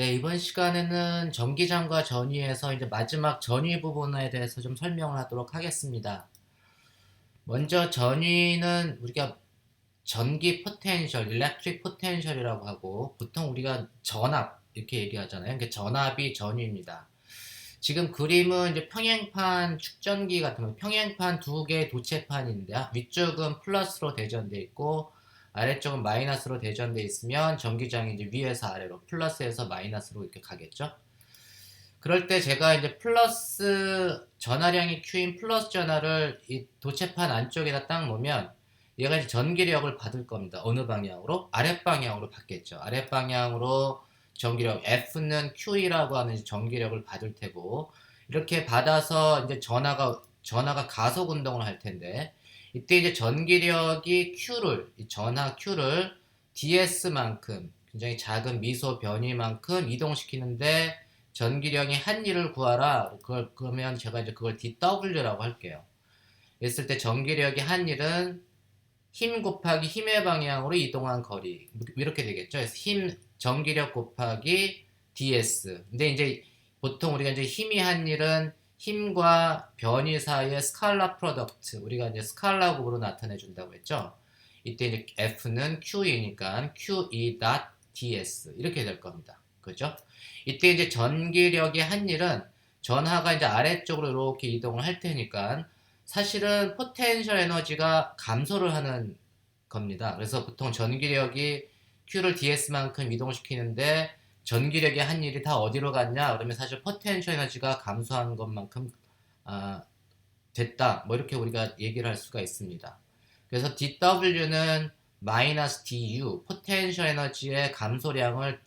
네, 이번 시간에는 전기장과 전위에서 이제 마지막 전위 부분에 대해서 좀 설명을 하도록 하겠습니다. 먼저 전위는 우리가 전기 포텐셜, 일렉트릭 포텐셜이라고 하고 보통 우리가 전압 이렇게 얘기하잖아요. 그러니까 전압이 전위입니다. 지금 그림은 이제 평행판 축전기 같은 거, 평행판 두 개의 도체판인데 위쪽은 플러스로 대전돼 있고 아래쪽은 마이너스로 대전돼 있으면 전기장이 이제 위에서 아래로 플러스에서 마이너스로 이렇게 가겠죠. 그럴 때 제가 이제 플러스 전하량이 Q인 플러스 전하를 이 도체판 안쪽에다 딱 놓으면 얘가 이제 전기력을 받을 겁니다. 어느 방향으로? 아랫방향으로 받겠죠. 아랫방향으로 전기력 F는 Q이라고 하는 전기력을 받을 테고 이렇게 받아서 이제 전하가 가속 운동을 할 텐데 이때 이제 전기력이 이 전하 Q를 ds만큼 굉장히 작은 미소 변위만큼 이동시키는데 전기량의 한일을 구하라. 그러면 제가 이제 그걸 dW라고 할게요. 했을 때 전기력의 한일은 힘 곱하기 힘의 방향으로 이동한 거리. 이렇게 되겠죠. 그래서 전기력 곱하기 ds. 근데 이제 보통 우리가 이제 힘이 한일은 힘과 변위 사이의 스칼라 프로덕트. 우리가 이제 스칼라 곱으로 나타내 준다고 했죠. 이때 이제 F는 Q이니까 QE.ds. 이렇게 될 겁니다. 그죠? 이때 이제 전기력의 한일은 전하가 이제 아래쪽으로 이렇게 이동을 할 테니까 사실은 포텐셜 에너지가 감소를 하는 겁니다. 그래서 보통 전기력이 Q를 ds만큼 이동시키는데 전기력의 한일이 다 어디로 갔냐? 그러면 사실 포텐셜 에너지가 감소한 것만큼 아, 됐다. 뭐 이렇게 우리가 얘기를 할 수가 있습니다. 그래서 dW는 마이너스 du, 포텐셜 에너지의 감소량을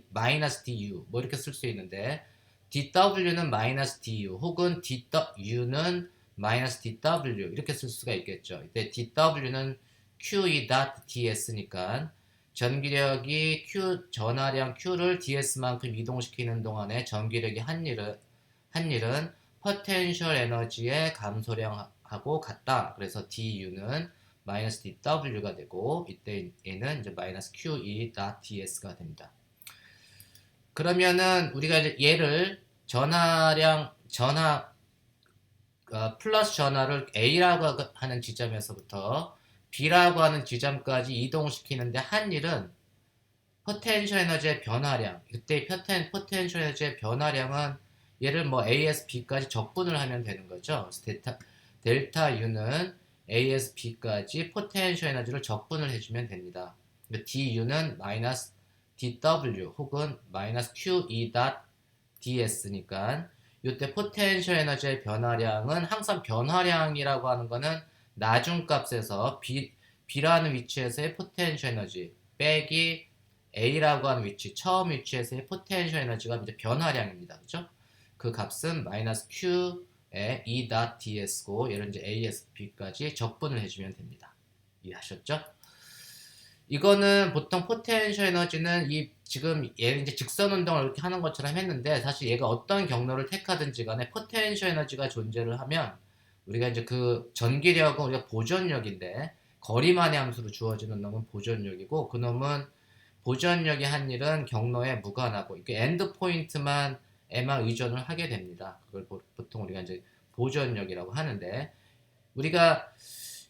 마이너스 du 뭐 이렇게 쓸 수 있는데 dW는 마이너스 du 혹은 dU는 마이너스 dW 이렇게 쓸 수가 있겠죠. 이때 dW는 QE.ds니까 전기력이 전하량 Q를 ds만큼 이동시키는 동안에 전기력의 한일은 포텐셜 에너지의 감소량하고 같다. 그래서 du는 마이너스 dw가 되고 이때 얘는 이제 마이너스 qe.ds가 됩니다. 그러면은 우리가 이제 얘를 플러스 전하를 A라고 하는 지점에서부터 B라고 하는 지점까지 이동시키는데 한 일은 포텐셜 에너지의 변화량, 이때 포텐셜 에너지의 변화량은 얘를 뭐 AS B까지 적분을 하면 되는 거죠. 델타 U는 AS B까지 포텐셜 에너지를 적분을 해주면 됩니다. DU는 마이너스 DW 혹은 마이너스 QE.ds니까 이때 포텐셜 에너지의 변화량은 항상 변화량이라고 하는 거는 나중값에서 B라는 위치에서의 포텐셜 에너지 빼기 A라고 하는 위치, 처음 위치에서의 포텐셜 에너지가 이제 변화량입니다. 그죠? 그 값은 마이너스 Q의 E.ds고 얘를 이제 ASP까지 적분을 해주면 됩니다. 이해하셨죠? 이거는 보통 포텐셜 에너지는 지금 얘 이제 직선 운동을 이렇게 하는 것처럼 했는데 사실 얘가 어떤 경로를 택하든지 간에 포텐셜 에너지가 존재를 하면 우리가 이제 그 전기력은 우리가 보존력인데 거리만의 함수로 주어지는 놈은 보존력이고 그 놈은 보존력이 한 일은 경로에 무관하고 이게 엔드 포인트만 에만 의존을 하게 됩니다. 그걸 보통 우리가 이제 보존력이라고 하는데 우리가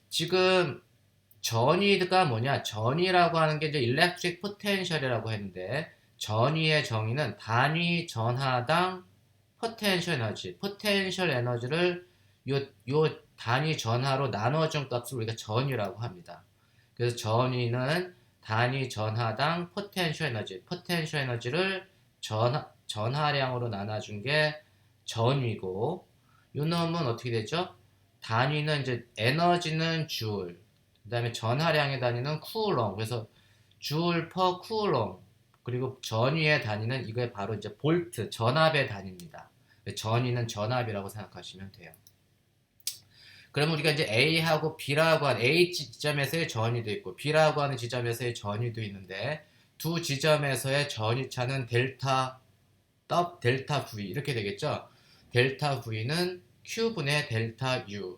지금 전위가 뭐냐? 전위라고 하는 게 이제 일렉트릭 포텐셜이라고 했는데 전위의 정의는 단위 전하당 포텐셜 에너지를 요 단위 전하로 나눠준 값을 우리가 전위라고 합니다. 그래서 전위는 단위 전하당 포텐셜 에너지를 전하량으로 나눠준 게 전위고 요 놈은 어떻게 되죠? 단위는 이제 에너지는 줄, 그 다음에 전하량의 단위는 쿨롱. 그래서 줄 퍼 쿨롱. 그리고 전위의 단위는 이게 바로 이제 볼트, 전압의 단위입니다. 전위는 전압이라고 생각하시면 돼요. 그러면 우리가 이제 A하고 B라고 하는 A 지점에서의 전위도 있고 B라고 하는 지점에서의 전위도 있는데 두 지점에서의 전위차는 델타 V 이렇게 되겠죠. 델타 V는 Q분의 델타 U.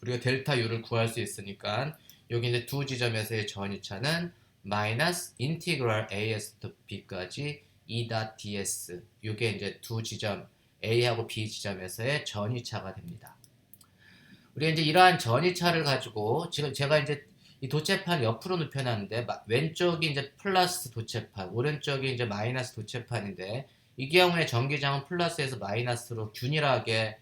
우리가 델타 U를 구할 수 있으니까 여기 이제 두 지점에서의 전위차는 마이너스 인티그랄 AS to B까지 E.ds. 이게 이제 두 지점 A하고 B 지점에서의 전위차가 됩니다. 우리가 이제 이러한 전위차를 가지고 지금 제가 이제 이 도체판 옆으로 눕혀놨는데 왼쪽이 이제 플러스 도체판, 오른쪽이 이제 마이너스 도체판인데 이 경우에 전기장은 플러스에서 마이너스로 균일하게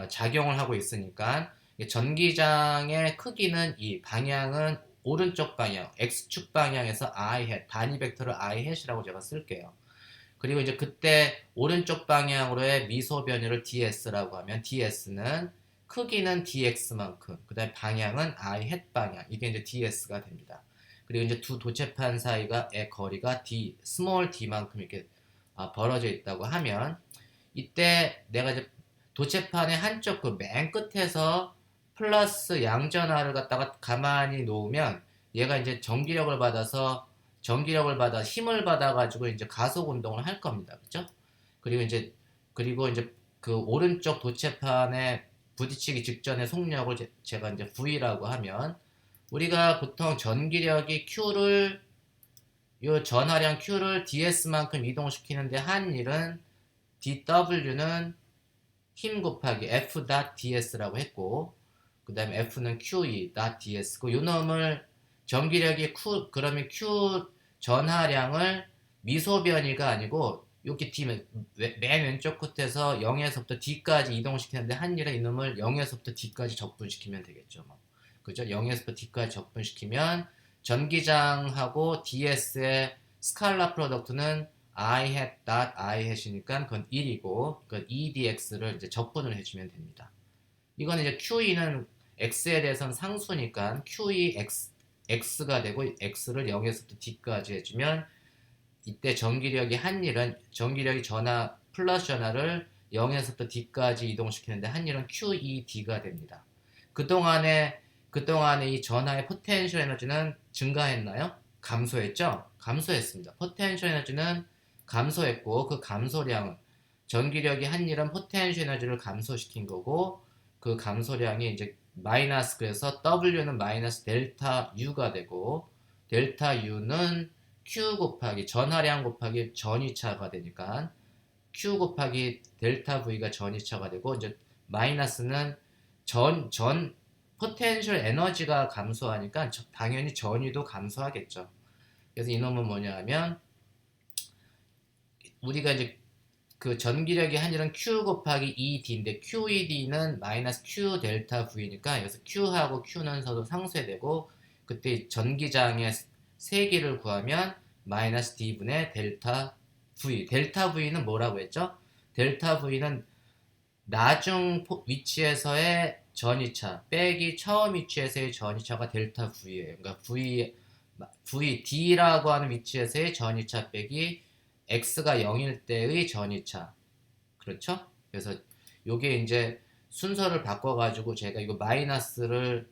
작용을 하고 있으니까 전기장의 크기는 이 방향은 오른쪽 방향, x축 방향에서 i 단위 벡터를 i이라고 제가 쓸게요. 그리고 이제 그때 오른쪽 방향으로의 미소 변이를 ds라고 하면 ds는 크기는 dx만큼, 그 다음에 방향은 i 방향, 이게 이제 ds가 됩니다. 그리고 이제 두 도체판 사이가의 거리가 d, 스몰 d만큼 이렇게 벌어져 있다고 하면 이때 내가 이제 도체판의 한쪽 그 맨 끝에서 플러스 양전하를 갖다가 가만히 놓으면 얘가 이제 전기력을 받아 힘을 받아 가지고 이제 가속 운동을 할 겁니다. 그렇죠? 그리고 이제 그 오른쪽 도체판에 부딪히기 직전의 속력을 제가 이제 V라고 하면 우리가 보통 전기력이 Q를 요 전하량 Q를 ds만큼 이동시키는데 한 일은 dW는 힘 곱하기 F.ds라고 했고 그 다음에 F는 QE.ds고 요 놈을 전기력이 그러면 Q 전하량을 미소 변이가 아니고 여기 맨 왼쪽 끝에서 0에서부터 D까지 이동시키는데 한 일은 이놈을 0에서부터 D까지 적분시키면 되겠죠. 뭐. 그죠? 0에서부터 D까지 적분시키면 전기장하고 DS의 스칼라 프로덕트는 I hat I hat이니까 그건 1이고 그 EDX를 이제 적분을 해주면 됩니다. 이건 이제 QE는 X에 대해서는 상수니까 QE X가 되고 X를 0에서부터 D까지 해주면 이때 전기력이 한 일은 전기력이 플러스 전하를 0에서부터 D까지 이동시키는데 한 일은 QED가 됩니다. 그동안에 이 전하의 포텐셜 에너지는 증가했나요? 감소했죠? 감소했습니다. 포텐셜 에너지는 감소했고 그 감소량은 전기력이 한 일은 포텐셜 에너지를 감소시킨 거고 그 감소량이 이제 마이너스 그래서 W는 마이너스 델타 U가 되고 델타 U는 Q 곱하기 전하량 곱하기 전위차가 되니까 Q 곱하기 델타 V가 전위차가 되고 이제 마이너스는 포텐셜 에너지가 감소하니까 당연히 전위도 감소하겠죠. 그래서 이놈은 뭐냐 하면 우리가 이제 그 전기력이 한 일은 Q 곱하기 ED인데 QED는 마이너스 Q 델타 V니까 여기서 Q하고 Q는 서로 상쇄되고 그때 전기장의 세기를 구하면 마이너스 D분의 델타 V. 델타 V는 뭐라고 했죠? 델타 V는 나중 위치에서의 전위차 빼기 처음 위치에서의 전위차가 델타 V예요. 그러니까 D라고 하는 위치에서의 전위차 빼기 X가 0일 때의 전위차. 그렇죠? 그래서 요게 이제 순서를 바꿔가지고 제가 이거 마이너스를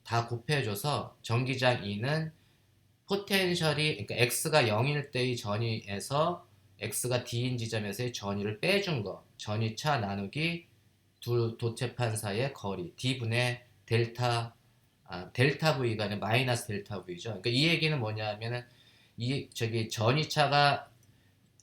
다 곱해줘서 전기장 E는 포텐셜이, 그러니까 X가 0일 때의 전위에서 X가 D인 지점에서의 전위를 빼준 거. 전위차 나누기 두 도체판 사이의 거리. D분의 델타 V가 아니라 마이너스 델타 V죠. 그러니까 이 얘기는 뭐냐 하면은 전위차가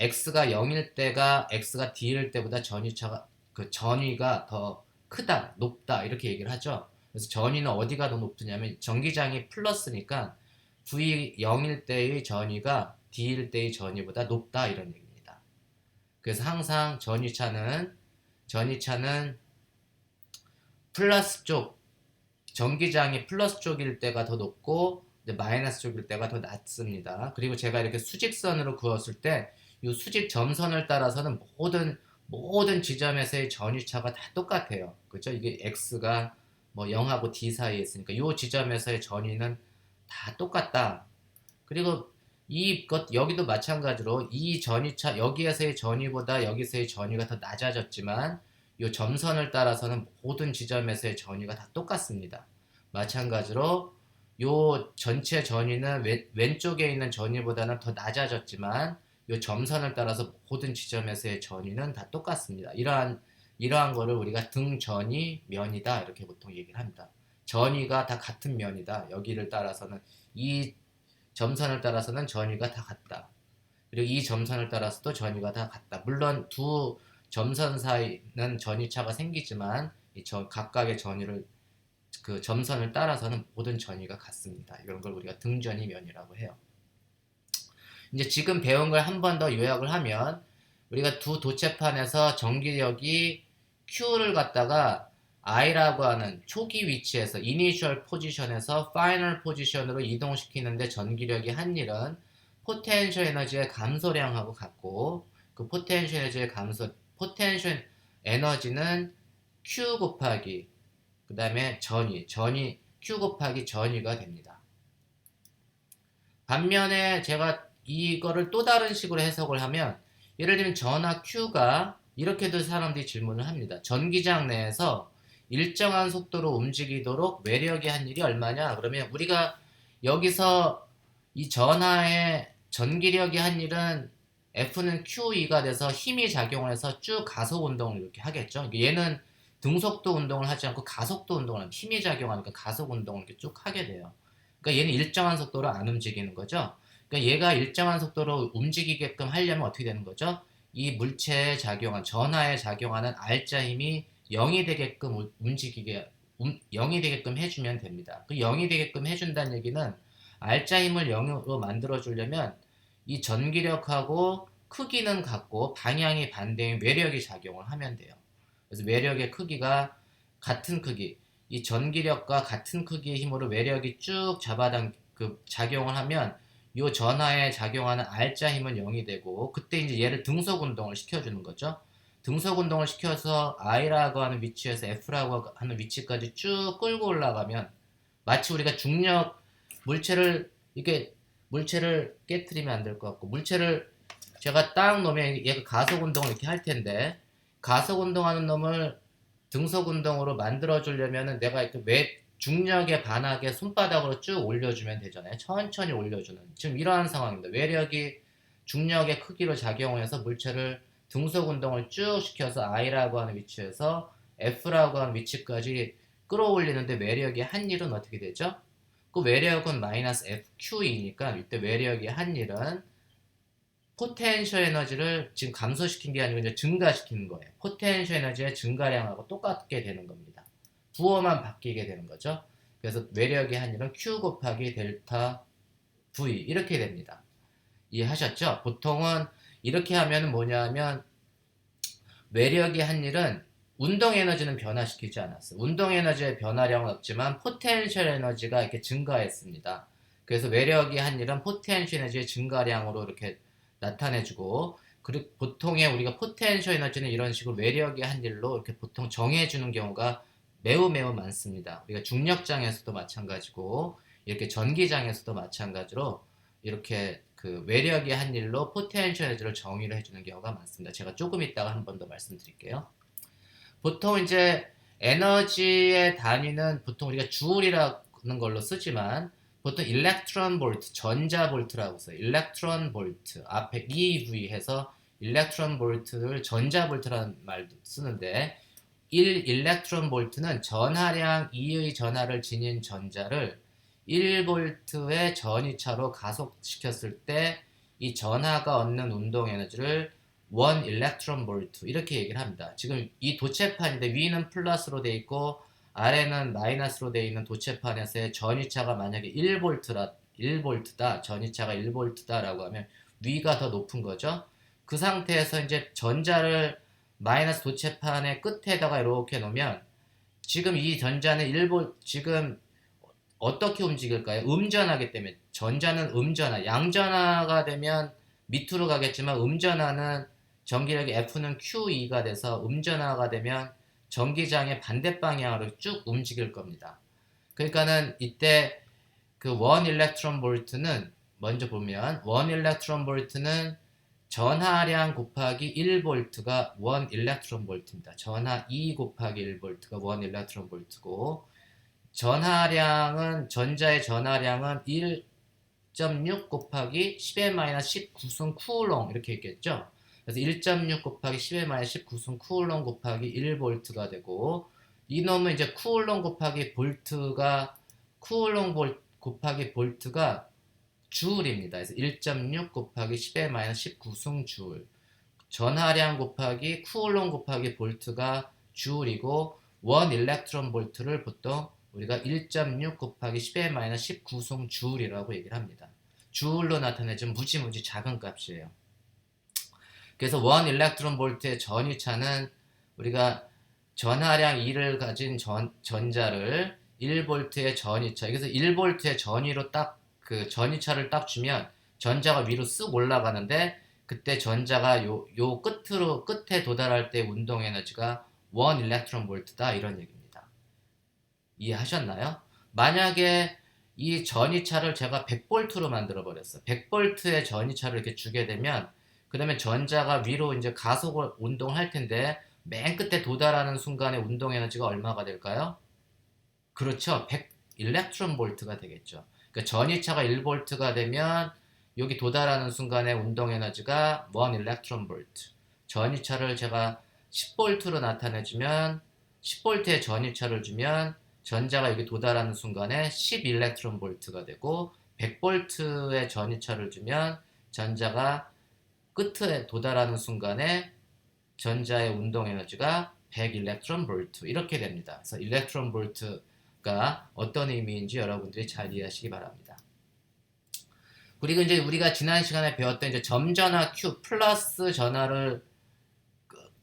X가 0일 때가 X가 D일 때보다 전위가 더 크다, 높다 이렇게 얘기를 하죠. 그래서 전위는 어디가 더 높으냐면 전기장이 플러스니까 V 0일 때의 전위가 D일 때의 전위보다 높다 이런 얘기입니다. 그래서 항상 전위차는 플러스 쪽 전기장이 플러스 쪽일 때가 더 높고 마이너스 쪽일 때가 더 낮습니다. 그리고 제가 이렇게 수직선으로 그었을 때 이 수직 점선을 따라서는 모든 지점에서의 전위차가 다 똑같아요. 그죠? 이게 X가 뭐 0하고 D 사이에 있으니까 이 지점에서의 전위는 다 똑같다. 그리고 여기도 마찬가지로 이 전위차, 여기에서의 전위보다 여기서의 전위가 더 낮아졌지만 이 점선을 따라서는 모든 지점에서의 전위가 다 똑같습니다. 마찬가지로 이 전체 전위는 왼쪽에 있는 전위보다는 더 낮아졌지만 이 점선을 따라서 모든 지점에서의 전위는 다 똑같습니다. 이러한 거를 우리가 등전위 면이다 이렇게 보통 얘기를 합니다. 전위가 다 같은 면이다. 여기를 따라서는 이 점선을 따라서는 전위가 다 같다. 그리고 이 점선을 따라서도 전위가 다 같다. 물론 두 점선 사이는 전위차가 생기지만 각각의 전위를 그 점선을 따라서는 모든 전위가 같습니다. 이런 걸 우리가 등전위면이라고 해요. 이제 지금 배운 걸 한 번 더 요약을 하면 우리가 두 도체판에서 전기력이 Q를 갖다가 I라고 하는 초기 위치에서 이니셜 포지션에서 파이널 포지션으로 이동시키는데 전기력이 한 일은 포텐셜 에너지의 감소량하고 같고 그 포텐셜 에너지는 Q 곱하기 그 다음에 전위 Q 곱하기 전위가 됩니다. 반면에 제가 이거를 또 다른 식으로 해석을 하면 예를 들면 전하 Q가 이렇게도 사람들이 질문을 합니다. 전기장 내에서 일정한 속도로 움직이도록 외력이 한 일이 얼마냐? 그러면 우리가 여기서 이 전하의 전기력이 한 일은 F는 QE가 돼서 힘이 작용을 해서 쭉 가속 운동을 이렇게 하겠죠. 얘는 등속도 운동을 하지 않고 가속도 운동을 합니다. 힘이 작용하니까 가속 운동을 이렇게 쭉 하게 돼요. 그러니까 얘는 일정한 속도로 안 움직이는 거죠. 그러니까 얘가 일정한 속도로 움직이게끔 하려면 어떻게 되는 거죠? 이 물체에 작용한 전하에 작용하는 알자 힘이 0이 되게끔 움직이게 0이 되게끔 해주면 됩니다. 그 0이 되게끔 해준다는 얘기는 알자 힘을 0으로 만들어 주려면 이 전기력하고 크기는 같고 방향이 반대인 외력이 작용을 하면 돼요. 그래서 외력의 크기가 같은 크기, 이 전기력과 같은 크기의 힘으로 외력이 쭉 작용을 하면 이 전하에 작용하는 알자 힘은 0이 되고 그때 이제 얘를 등속 운동을 시켜주는 거죠. 등속 운동을 시켜서 I라고 하는 위치에서 F라고 하는 위치까지 쭉 끌고 올라가면 마치 우리가 중력 물체를 이렇게 물체를 깨트리면 안 될 것 같고 물체를 제가 딱 놓으면 얘가 가속 운동을 이렇게 할 텐데 가속 운동하는 놈을 등속 운동으로 만들어 주려면은 내가 이렇게 중력에 반하게 손바닥으로 쭉 올려주면 되잖아요. 천천히 올려주는 지금 이러한 상황입니다. 외력이 중력의 크기로 작용해서 물체를 등속 운동을 쭉 시켜서 I라고 하는 위치에서 F라고 하는 위치까지 끌어올리는데 외력이 한 일은 어떻게 되죠? 그 외력은 마이너스 FQ이니까 이때 외력이 한 일은 포텐셜 에너지를 지금 감소시킨 게 아니고 이제 증가시키는 거예요. 포텐셜 에너지의 증가량하고 똑같게 되는 겁니다. 부호만 바뀌게 되는 거죠. 그래서 외력의 한일은 Q 곱하기 델타 V 이렇게 됩니다. 이해하셨죠? 보통은 이렇게 하면 뭐냐면 외력의 한일은 운동 에너지는 변화시키지 않았어요. 운동 에너지의 변화량은 없지만 포텐셜 에너지가 이렇게 증가했습니다. 그래서 외력의 한일은 포텐셜 에너지의 증가량으로 이렇게 나타내주고 그리고 보통의 우리가 포텐셜 에너지는 이런 식으로 외력의 한일로 이렇게 보통 정해주는 경우가 매우 많습니다. 우리가 중력장에서도 마찬가지고 이렇게 전기장에서도 마찬가지로 이렇게 그 외력의 한일로 포텐셜 에너지를 정의를 해주는 경우가 많습니다. 제가 조금 이따가 한 번 더 말씀드릴게요. 보통 이제 에너지의 단위는 보통 우리가 주울이라는 걸로 쓰지만 보통 일렉트론 볼트, 전자 볼트라고 써요. 일렉트론 볼트 앞에 EV 해서 일렉트론 볼트를 전자 볼트라는 말도 쓰는데 1 일렉트론 볼트는 전하량 2의 전하를 지닌 전자를 1볼트의 전위차로 가속시켰을 때 이 전하가 얻는 운동 에너지를 1 일렉트론 볼트 이렇게 얘기를 합니다. 지금 이 도체판인데 위는 플러스로 돼 있고 아래는 마이너스로 돼 있는 도체판에서의 전위차가 만약에 1볼트다. 전위차가 1볼트다라고 하면 위가 더 높은 거죠. 그 상태에서 이제 전자를 마이너스 도체판의 끝에다가 이렇게 놓으면 지금 이 전자는 1볼 지금 어떻게 움직일까요? 음전하기 때문에 전자는 음전하, 양전하가 되면 밑으로 가겠지만 음전하는 전기력이 F는 QE가 돼서 음전하가 되면 전기장의 반대 방향으로 쭉 움직일 겁니다. 그러니까는 이때 그 1 일렉트론 볼트는 먼저 보면 1 일렉트론 볼트는 전하량 곱하기 1볼트가 1 일렉트론 볼트입니다. 전하 2 곱하기 1볼트가 1 일렉트론 볼트고 전하량은 전자의 전하량은 1.6 곱하기 10의 19승 쿠울롱 이렇게 있겠죠. 그래서 1.6 곱하기 10의 19승 쿠울롱 곱하기 1볼트가 되고 이놈은 이제 쿠울롱 곱하기 볼트가 쿠울롱 곱하기 볼트가 주울입니다. 그래서 1.6 곱하기 10의 마이너스 19승 주울. 전하량 곱하기 쿠올롬 곱하기 볼트가 주울이고, 1 일렉트론 볼트를 보통 우리가 1.6 곱하기 10의 마이너스 19승 주울이라고 얘기를 합니다. 주울로 나타내준 무지무지 작은 값이에요. 그래서 1 일렉트론 볼트의 전위차는 우리가 전하량 2를 가진 전자를 1볼트의 전위차, 그래서 1볼트의 전위로 딱 그 전위차를 딱 주면 전자가 위로 쓱 올라가는데, 그때 전자가 요 끝에 도달할 때 운동 에너지가 1 일렉트론 볼트다, 이런 얘기입니다. 이해하셨나요? 만약에 이 전위차를 제가 100볼트로 만들어 버렸어요. 100볼트의 전위차를 이렇게 주게 되면, 그러면 전자가 위로 이제 가속을 운동을 할 텐데, 맨 끝에 도달하는 순간에 운동 에너지가 얼마가 될까요? 그렇죠. 100 일렉트론 볼트가 되겠죠. 그러니까 전위차가 1볼트가 되면 여기 도달하는 순간에 운동 에너지가 1 일렉트론 볼트. 전위차를 제가 10볼트로 나타내주면, 10볼트의 전위차를 주면 전자가 여기 도달하는 순간에 10 일렉트론 볼트가 되고, 100볼트의 전위차를 주면 전자가 끝에 도달하는 순간에 전자의 운동 에너지가 100 일렉트론 볼트, 이렇게 됩니다. 그래서 일렉트론 볼트가 어떤 의미인지 여러분들이 잘 이해하시기 바랍니다. 그리고 이제 우리가 지난 시간에 배웠던 이제 점전화 Q 플러스 전하를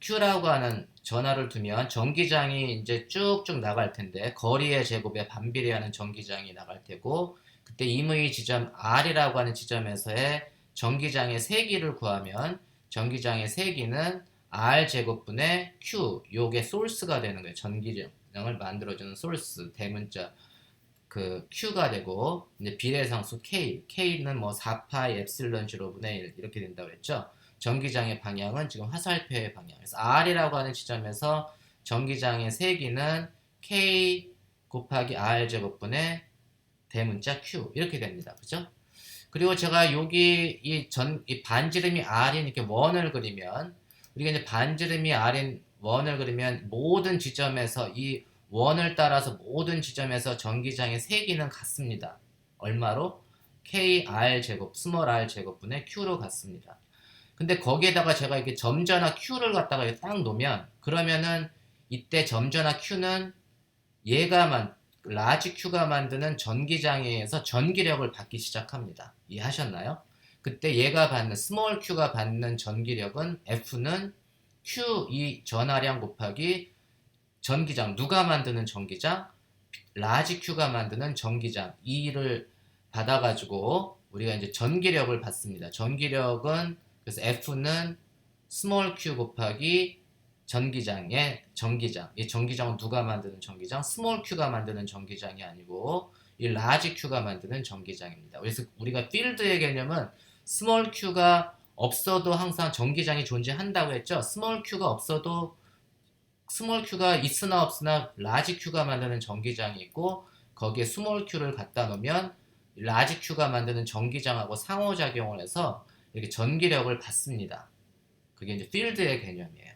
Q라고 하는 전하를 두면 전기장이 이제 쭉쭉 나갈 텐데, 거리의 제곱에 반비례하는 전기장이 나갈 테고, 그때 임의 지점 R이라고 하는 지점에서의 전기장의 세기를 구하면, 전기장의 세기는 R 제곱분의 Q, 요게 소스가 되는 거예요. 전기장을 만들어주는 소스, 대문자 그 Q가 되고, 이제 비례상수 K는 뭐 4파이 엡실론 0분의 1 이렇게 된다고 했죠. 전기장의 방향은 지금 화살표의 방향. 그래서 R이라고 하는 지점에서 전기장의 세기는 K 곱하기 R 제곱분의 대문자 Q, 이렇게 됩니다. 그죠? 그리고 제가 여기 이 반지름이 R인 이렇게 원을 그리면, 우리가 이제 반지름이 R인 원을 그리면 모든 지점에서 이 원을 따라서 모든 지점에서 전기장의 세기는 같습니다. 얼마로? KR 제곱, 스몰 r 제곱분의 Q로 같습니다. 근데 거기에다가 제가 이렇게 점전화 Q를 갖다가 이렇게 딱 놓으면, 그러면은 이때 점전화 Q는 라지 Q가 만드는 전기장애에서 전기력을 받기 시작합니다. 이해하셨나요? 그때 얘가 받는, 스몰 Q가 받는 전기력은 F는 Q 이 전하량 곱하기 전기장, 누가 만드는 전기장? 라지 Q가 만드는 전기장 2를 받아가지고 우리가 이제 전기력을 받습니다. 전기력은, 그래서 F는 스몰 q 곱하기 전기장의 전기장. 이 전기장은 누가 만드는 전기장? 스몰 q가 만드는 전기장이 아니고 이 라지 q가 만드는 전기장입니다. 그래서 우리가 필드의 개념은 스몰 q가 없어도 항상 전기장이 존재한다고 했죠. 스몰 q가 없어도, 스몰 q가 있으나 없으나 라지 q가 만드는 전기장이 있고, 거기에 스몰 q를 갖다 놓으면 라지 q가 만드는 전기장하고 상호작용을 해서 이렇게 전기력을 받습니다. 그게 이제 필드의 개념이에요.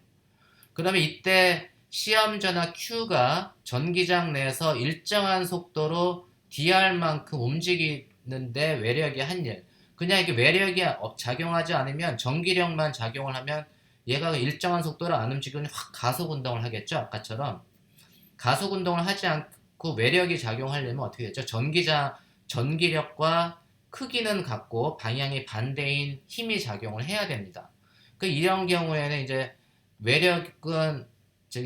그러면 이때 시험전화 Q가 전기장 내에서 일정한 속도로 dr만큼 움직이는데 외력이 한 일. 그냥 이게 외력이 작용하지 않으면, 전기력만 작용을 하면 얘가 일정한 속도로 안 움직이면 확 가속 운동을 하겠죠. 아까처럼 가속 운동을 하지 않고 외력이 작용하려면 어떻게 되죠? 전기력과 크기는 같고 방향이 반대인 힘이 작용을 해야 됩니다. 이런 경우에는 이제 외력은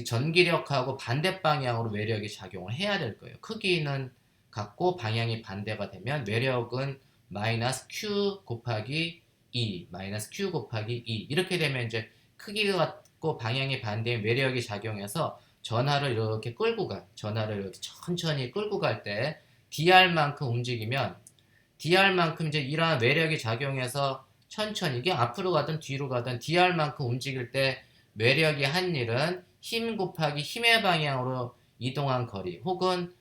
전기력하고 반대 방향으로 외력이 작용을 해야 될 거예요. 크기는 같고 방향이 반대가 되면 외력은 마이너스 Q 곱하기 2, 마이너스 Q 곱하기 2 이렇게 되면 이제 크기가 같고 방향이 반대인 외력이 작용해서 전하를 이렇게 천천히 끌고 갈 때 dr만큼 움직이면, dr만큼 이제 이러한 외력이 작용해서 천천히, 이게 앞으로 가든 뒤로 가든 dr만큼 움직일 때 외력이 한 일은 힘 곱하기 힘의 방향으로 이동한 거리, 혹은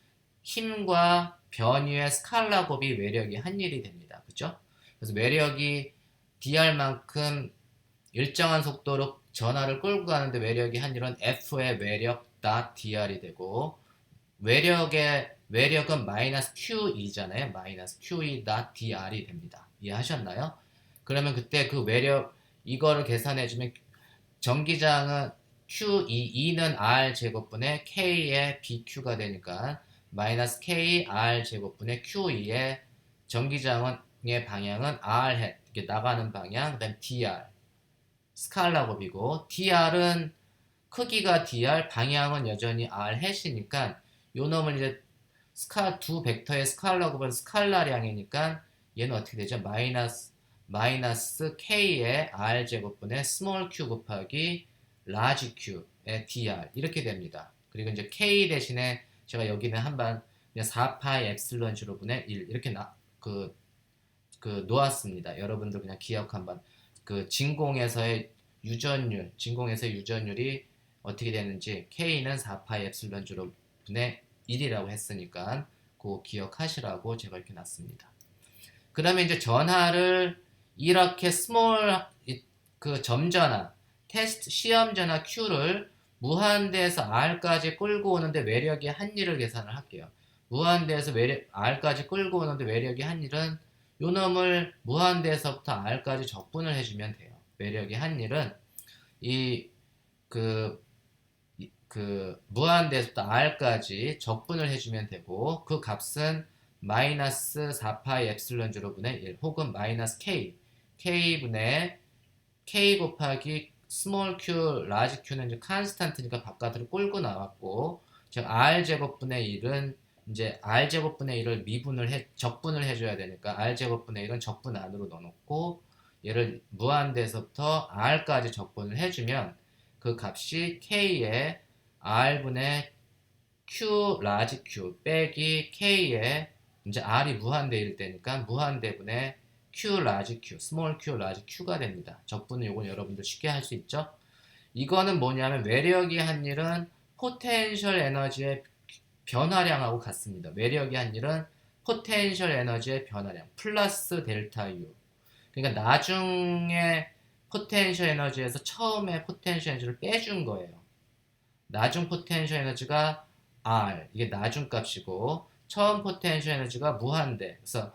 힘과 변위의 스칼라 곱이 외력이 한 일이 됩니다. 그죠? 그래서 외력이 dr만큼 일정한 속도로 전하를 끌고 가는데 외력이 한 일은 F의 외력 dr이 되고, 외력의 외력은 마이너스 QE잖아요. 마이너스 QE.dr이 됩니다. 이해하셨나요? 그러면 그때 그 외력 이거를 계산해주면 전기장은 Q는 R 제곱분의 K의 BQ가 되니까 마이너스 K R 제곱분의 QE의 전기장의 방향은 R 해 이게 나가는 방향 그다음 DR 스칼라 곱이고 DR은 크기가 DR 방향은 여전히 R 해시니까 요 놈을 이제 두 벡터의 스칼라 곱은 스칼라량이니까 얘는 어떻게 되죠? 마이너스 K의 R 제곱분의 스몰 q 곱하기 라지 q의 dr 이렇게 됩니다. 그리고 이제 K 대신에 제가 여기는 한번 4파이 엡실론 제로분의 1 이렇게 놓았습니다. 여러분들 그냥 기억 한번 진공에서의 유전율이 어떻게 되는지 K는 4파이 엡실론 제로분의 1이라고 했으니까 그거 기억하시라고 제가 이렇게 놨습니다. 그러면 이제 전하를 이렇게 점전하 테스트 시험 전하 Q를 무한대에서 R까지 끌고 오는데 외력이 한 일을 계산을 할게요. 무한대에서 R까지 끌고 오는데 외력이 한 일은 요 놈을 무한대에서부터 R까지 적분을 해주면 돼요. 외력이 한 일은 무한대에서부터 R까지 적분을 해주면 되고 그 값은 마이너스 4파이 엡실론 제로분의 1 혹은 마이너스 K분의 K 곱하기 스몰 q, 라지 q는 이제 컨스탄트니까 바깥으로 끌고 나왔고 즉 R제곱분의 1은 이제 R제곱분의 1을 적분을 해줘야 되니까 R제곱분의 1은 적분 안으로 넣어놓고 얘를 무한대에서부터 R까지 적분을 해주면 그 값이 K의 R분의 Q 라지 Q 빼기 K의 이제 R이 무한대일 때니까 무한대분의 Q 라지 Q, 스몰 Q 라지 Q가 됩니다. 적분은 요건 여러분들 쉽게 할 수 있죠? 이거는 뭐냐면 외력이 한 일은 포텐셜 에너지의 변화량하고 같습니다. 외력이 한 일은 포텐셜 에너지의 변화량 플러스 델타 U. 그러니까 나중에 포텐셜 에너지에서 처음에 포텐셜 에너지를 빼준 거예요. 나중 포텐셜 에너지가 R, 이게 나중 값이고 처음 포텐셜 에너지가 무한대. 그래서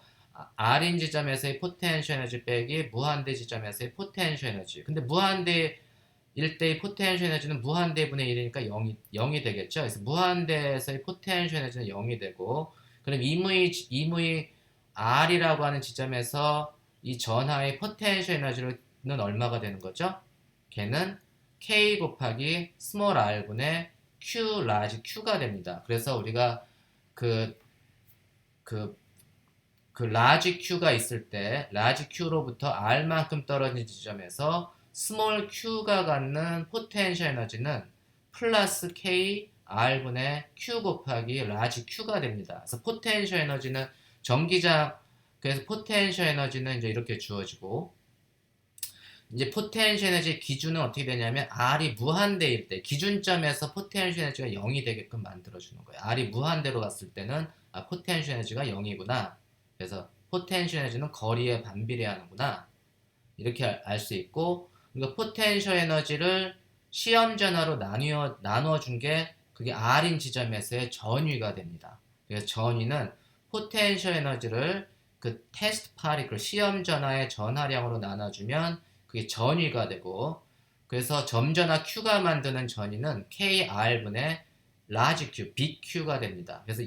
R인 지점에서의 포텐셜 에너지 빼기 무한대 지점에서의 포텐셜 에너지. 근데 무한대일 때의 포텐셜 에너지는 무한대분의 1이니까 0이 되겠죠. 그래서 무한대에서의 포텐셜 에너지는 0이 되고 그럼 임의 R이라고 하는 지점에서 이 전하의 포텐셜 에너지는 얼마가 되는 거죠? 걔는 K 곱하기 스몰 r분의 Q 라지 Q가 됩니다. 그래서 우리가 그 라지 Q가 있을 때 라지 Q로부터 R만큼 떨어진 지점에서 스몰 Q가 갖는 포텐셜 에너지는 플러스 K R분의 Q 곱하기 라지 Q가 됩니다. 그래서 포텐셜 에너지는 그래서 포텐셜 에너지는 이제 이렇게 주어지고 이제 포텐셜 에너지 기준은 어떻게 되냐면 R이 무한대일 때 기준점에서 포텐셜 에너지가 0이 되게끔 만들어주는 거예요. R이 무한대로 갔을 때는 포텐셜 에너지가 0이구나. 그래서 포텐셜 에너지는 거리에 반비례하는구나. 이렇게 알 수 있고 그러니까 포텐셜 에너지를 시험 전화로 나누어 준 게 그게 R인 지점에서의 전위가 됩니다. 그래서 전위는 포텐셜 에너지를 그 테스트 파리클 시험 전화의 전하량으로 나눠주면 그게 전위가 되고 그래서 점전하 Q가 만드는 전위는 KR분의 라지 Q, BQ가 됩니다. 그래서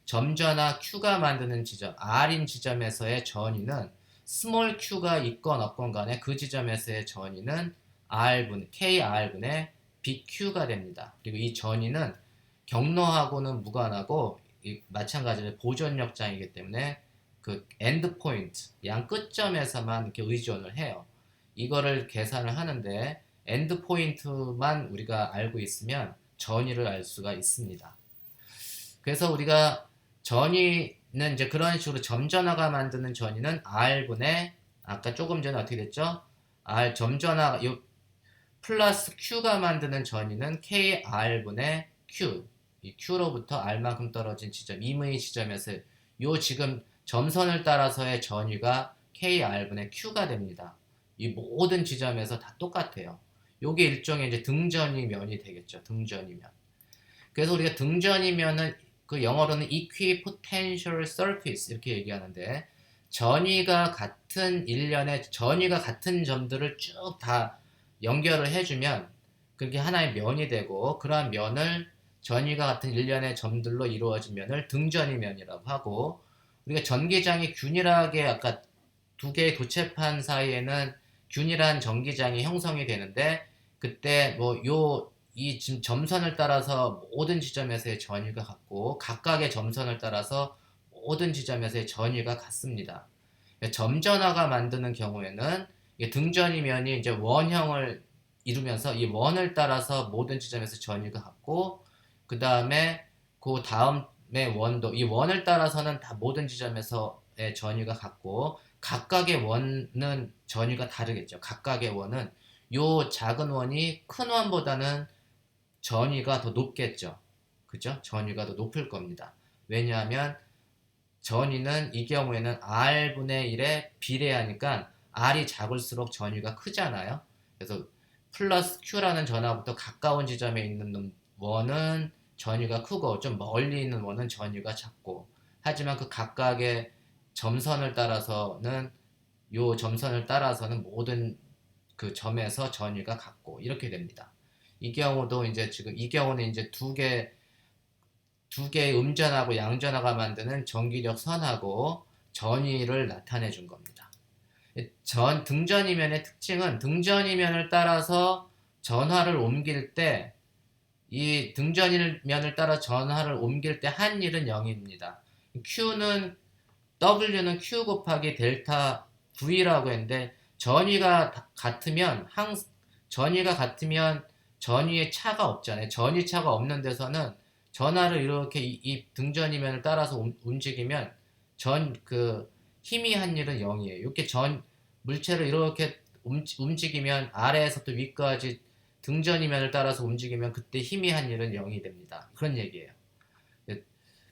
점전하 Q가 만드는 지점, R인 지점에서의 전위는 스몰 q가 있건 없건 간에 그 지점에서의 전위는 KR분의 BQ가 됩니다. 그리고 이 전위는 경로하고는 무관하고 마찬가지로 보존력장이기 때문에 그 엔드 포인트, 양 끝점에서만 이렇게 의존을 해요. 이거를 계산을 하는데 엔드 포인트만 우리가 알고 있으면 전위를 알 수가 있습니다. 그래서 우리가 전위는 이제 그런 식으로 점전화가 만드는 전위는 R분의 아까 조금 전에 어떻게 됐죠? 점전화 플러스 Q가 만드는 전위는 KR분의 Q 이 Q로부터 R만큼 떨어진 지점 임의 지점에서 지금 점선을 따라서의 전위가 KR분의 Q가 됩니다. 이 모든 지점에서 다 똑같아요. 요게 일종의 이제 등전이면이 되겠죠. 등전이면. 그래서 우리가 등전이면은 그 영어로는 equipotential surface 이렇게 얘기하는데, 전위가 같은 일련의 전위가 같은 점들을 쭉 다 연결을 해주면 그게 하나의 면이 되고, 그러한 면을 전위가 같은 일련의 점들로 이루어진 면을 등전이면이라고 하고, 우리가 전기장이 균일하게 아까 두 개의 도체판 사이에는 균일한 전기장이 형성이 되는데, 그때 이 지금 점선을 따라서 모든 지점에서의 전위가 같고, 각각의 점선을 따라서 모든 지점에서의 전위가 같습니다. 점전화가 만드는 경우에는 등전이면이 이제 원형을 이루면서 이 원을 따라서 모든 지점에서 전위가 같고, 그 다음에 그 다음에 원도 이 원을 따라서는 다 모든 지점에서의 전위가 같고, 각각의 원은 전위가 다르겠죠. 각각의 원은 요 작은 원이 큰 원보다는 전위가 더 높겠죠. 그죠? 전위가 더 높을 겁니다. 왜냐하면 전위는 이 경우에는 R분의 1에 비례하니까 R이 작을수록 전위가 크잖아요. 그래서 플러스 Q라는 전하부터 가까운 지점에 있는 원은 전위가 크고, 좀 멀리 있는 원은 전위가 작고, 하지만 그 각각의 점선을 따라서는 모든 그 점에서 전위가 같고 이렇게 됩니다. 이 경우도 이제 지금 이 경우는 이제 두 개의 음전하고 양전하가 만드는 전기력 선하고 전위를 나타내 준 겁니다. 등전이면의 특징은 등전이면을 따라서 전하를 옮길 때, 이 등전이면을 따라 전하를 옮길 때 한 일은 0입니다. W는 Q 곱하기 델타 V라고 했는데, 전위가 같으면 전위의 차가 없잖아요. 전위 차가 없는 데서는 전하를 이렇게 이 등전이면을 따라서 움직이면 힘이 한 일은 0이에요. 이렇게 물체를 이렇게 움직이면 아래에서부터 위까지 등전이면을 따라서 움직이면 그때 힘이 한 일은 0이 됩니다. 그런 얘기예요.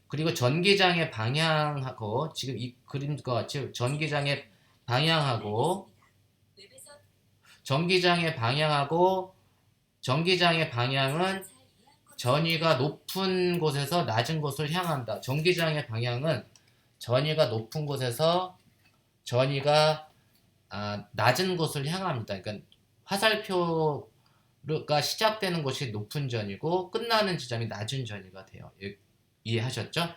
그리고 전기장의 방향하고, 지금 이 그림과 같이 전기장의 방향하고 전기장의 방향은 전위가 높은 곳에서 낮은 곳을 향한다. 전기장의 방향은 전위가 높은 곳에서 전위가 낮은 곳을 향합니다. 그러니까 화살표가 시작되는 곳이 높은 전이고 끝나는 지점이 낮은 전이가 돼요. 이해하셨죠?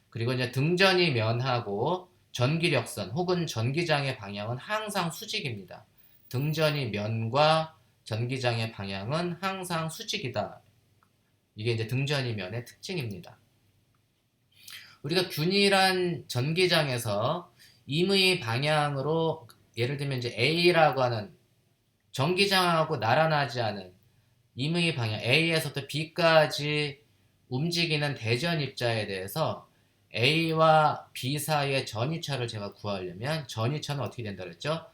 그리고 이제 등전이 면하고 전기력선 혹은 전기장의 방향은 항상 수직입니다. 등전이 면과 전기장의 방향은 항상 수직이다. 이게 이제 등전이 면의 특징입니다. 우리가 균일한 전기장에서 임의 방향으로, 예를 들면 이제 A라고 하는 전기장하고 나란하지 않은 임의 방향 A에서부터 B까지 움직이는 대전 입자에 대해서 A와 B 사이의 전위차를 제가 구하려면, 전위차는 어떻게 된다 그랬죠?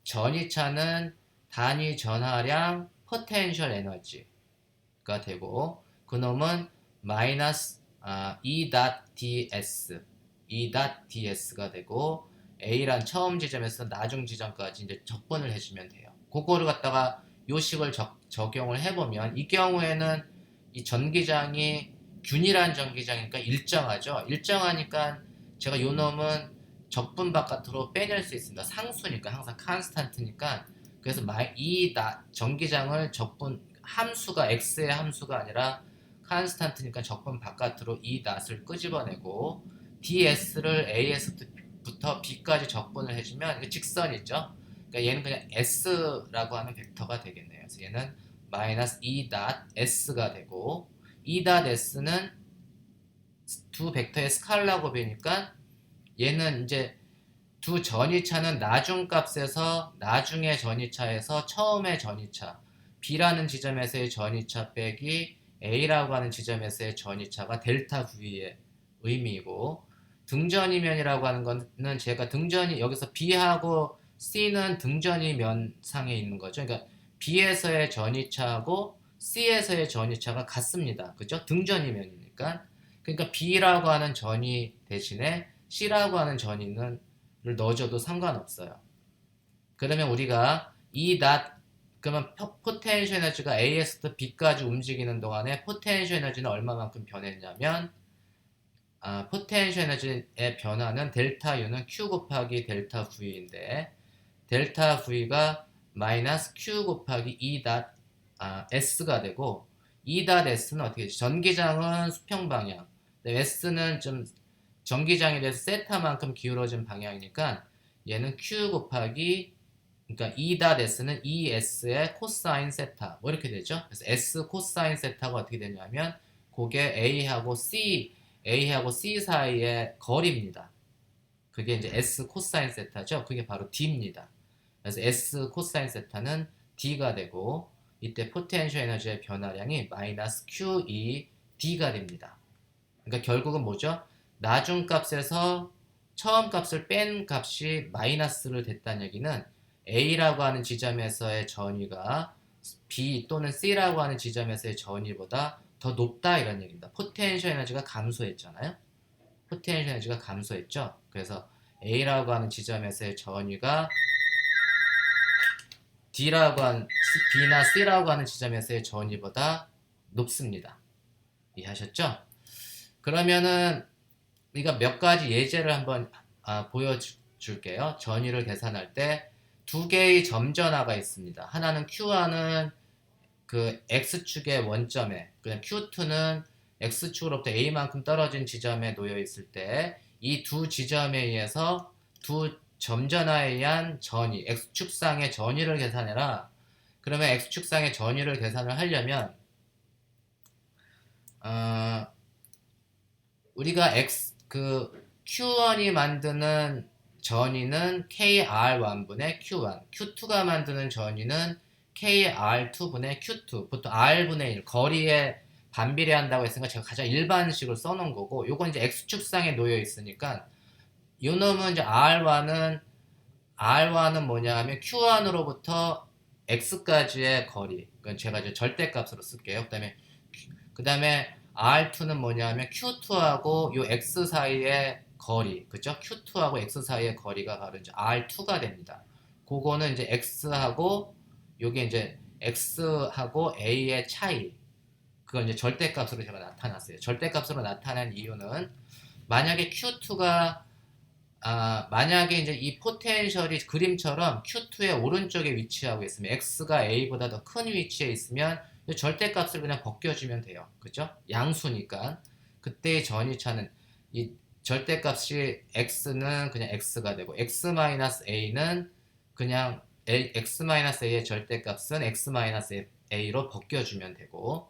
전위차는 단위 전하량 포텐셜 에너지가 되고, 그놈은 마이너스 E.ds가 되고, A란 처음 지점에서 나중 지점까지 이제 적분을 해주면 돼요. 그거를 갖다가 요식을 적용을 해보면, 이 경우에는 이 전기장이 균일한 전기장이니까 일정하죠. 일정하니까 제가 요 놈은 적분 바깥으로 빼낼 수 있습니다. 상수니까, 항상 칸스탄트니까. 그래서 이 전기장을 적분 함수가 x의 함수가 아니라 칸스탄트니까 적분 바깥으로 이 낫을 끄집어내고, ds를 a에서부터 b까지 적분을 해주면 직선이죠. 그러니까 얘는 그냥 s라고 하는 벡터가 되겠네요. 그래서 얘는 마이너스 e.s가 되고, e.s는 두 벡터의 스칼라 곱이니까 얘는 이제 두 전위차는 나중 값에서 나중의 전위차에서 처음의 전위차, B라는 지점에서의 전위차 빼기 A라고 하는 지점에서의 전위차가 델타 V의 의미이고, 등전이면이라고 하는 거는 제가 여기서 B하고 C는 등전이면 상에 있는 거죠. 그러니까 B에서의 전위차하고 C에서의 전위차가 같습니다. 그죠? 등전이면이니까. 그러니까 B라고 하는 전위 대신에 C라고 하는 전위를 넣어줘도 상관없어요. 그러면 우리가 그러면 포텐셜 에너지가 A에서부터 B까지 움직이는 동안에 포텐셜 에너지는 얼마만큼 변했냐면, 포텐셜 에너지의 변화는 델타 U는 Q 곱하기 델타 V인데 델타 V가 마이너스 Q 곱하기 E 닷 S가 되고 E 닷 S는 어떻게 되지? 전기장은 수평 방향, S는 좀 전기장에 대해서 세타만큼 기울어진 방향이니까 얘는 Q 곱하기 그러니까 E 닷 S는 ES의 코사인 세타 뭐 이렇게 되죠. 그래서 S 코사인 세타가 어떻게 되냐면 그게 A하고 C 사이의 거리입니다. 그게 이제 S 코사인 세타죠. 그게 바로 D입니다. 그래서 S 코사인 세타는 D가 되고 이때 포텐셜 에너지의 변화량이 마이너스 QE D가 됩니다. 그러니까 결국은 뭐죠? 나중 값에서 처음 값을 뺀 값이 마이너스를 됐다는 얘기는 A라고 하는 지점에서의 전위가 B 또는 C라고 하는 지점에서의 전위보다 더 높다 이런 얘기입니다. 포텐셜 에너지가 감소했잖아요. 포텐셜 에너지가 감소했죠. 그래서 A라고 하는 지점에서의 전위가 B나 C라고 하는 지점에서의 전위보다 높습니다. 이해하셨죠? 그러면은 우리가 몇 가지 예제를 한번 보여줄게요. 전위를 계산할 때 두 개의 점전화가 있습니다. 하나는 Q1은 그 X축의 원점에, 그냥 Q2는 X축으로부터 A만큼 떨어진 지점에 놓여 있을 때 이 두 지점에 의해서 두 점전화에 의한 전위, X축상의 전위를 계산해라. 그러면 X축상의 전위를 계산을 하려면 우리가 Q1이 만드는 전위는 KR1분의 Q1, Q2가 만드는 전위는 KR2분의 Q2. 보통 R분의 1, 거리에 반비례한다고 했으니까 제가 가장 일반식을 써놓은 거고, 요건 이제 X축상에 놓여 있으니까, 요 놈은 이제 R1은 뭐냐 하면 Q1으로부터 X까지의 거리. 그건 제가 이제 절대값으로 쓸게요. 그 다음에 R2는 뭐냐 하면 Q2하고 요 X 사이의 거리, 그죠? Q2하고 X 사이의 거리가 바로 이제 R2가 됩니다. 그거는 이제 X하고, 요게 이제 X하고 A의 차이. 그걸 이제 절대값으로 제가 나타났어요. 절대값으로 나타낸 이유는, 만약에 Q2가, 만약에 이제 이 포텐셜이 그림처럼 Q2의 오른쪽에 위치하고 있으면, X가 A보다 더 큰 위치에 있으면, 절대값을 그냥 벗겨주면 돼요. 그죠? 양수니까. 그때의 전위차는 이 절대값이 x는 그냥 x가 되고 x-a는 그냥 x-a의 절대값은 x-a로 벗겨주면 되고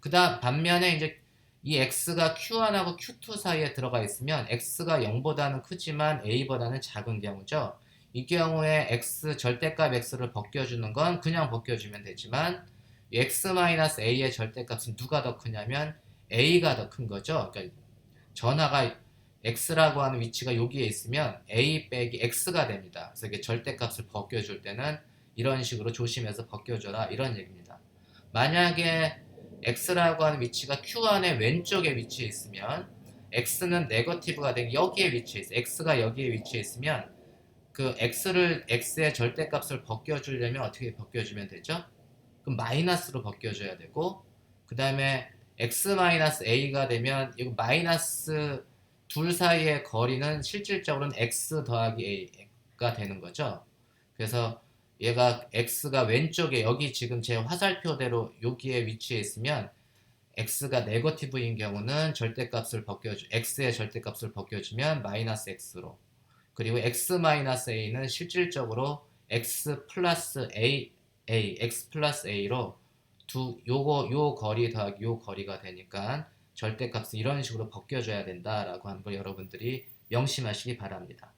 그다음 반면에 이제 이 x가 q1하고 q2 사이에 들어가 있으면 x가 0보다는 크지만 a보다는 작은 경우죠. 이 경우에 x 절대값 x를 벗겨주는 건 그냥 벗겨주면 되지만 x-a의 절대값은 누가 더 크냐면 a가 더 큰 거죠. 그러니까 전하가 x라고 하는 위치가 여기에 있으면 a 빼기 x가 됩니다. 그래서 이게 절대값을 벗겨줄 때는 이런 식으로 조심해서 벗겨줘라 이런 얘기입니다. 만약에 x라고 하는 위치가 q1의 왼쪽에 위치해 있으면 x는 네거티브가 된 여기에 위치해 있어요. x가 여기에 위치해 있으면 그 x의 절대값을 벗겨주려면 어떻게 벗겨주면 되죠? 그럼 마이너스로 벗겨줘야 되고 그 다음에 x-a가 되면 이거 마이너스 둘 사이의 거리는 실질적으로는 x 더하기 a가 되는 거죠. 그래서 얘가 x가 왼쪽에 여기 지금 제 화살표대로 여기에 위치해 있으면 x가 네거티브인 경우는 x의 절대값을 벗겨주면 마이너스 x로 그리고 x-a는 실질적으로 x 플러스 x 플러스 a로 요 거리 더하기 요 거리가 되니까 절대값은 이런 식으로 벗겨줘야 된다라고 하는 걸 여러분들이 명심하시기 바랍니다.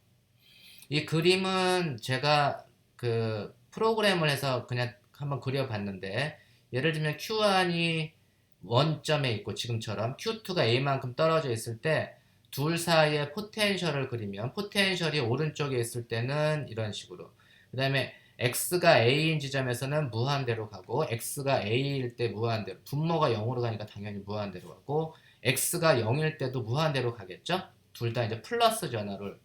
이 그림은 제가 그 프로그램을 해서 그냥 한번 그려봤는데 예를 들면 Q1이 원점에 있고 지금처럼 Q2가 A만큼 떨어져 있을 때 둘 사이의 포텐셜을 그리면 포텐셜이 오른쪽에 있을 때는 이런 식으로 그 다음에 x가 a인 지점에서는 무한대로 가고 x가 a일 때 무한대로 분모가 0으로 가니까 당연히 무한대로 가고 x가 0일 때도 무한대로 가겠죠? 둘 다 이제 플러스 전화를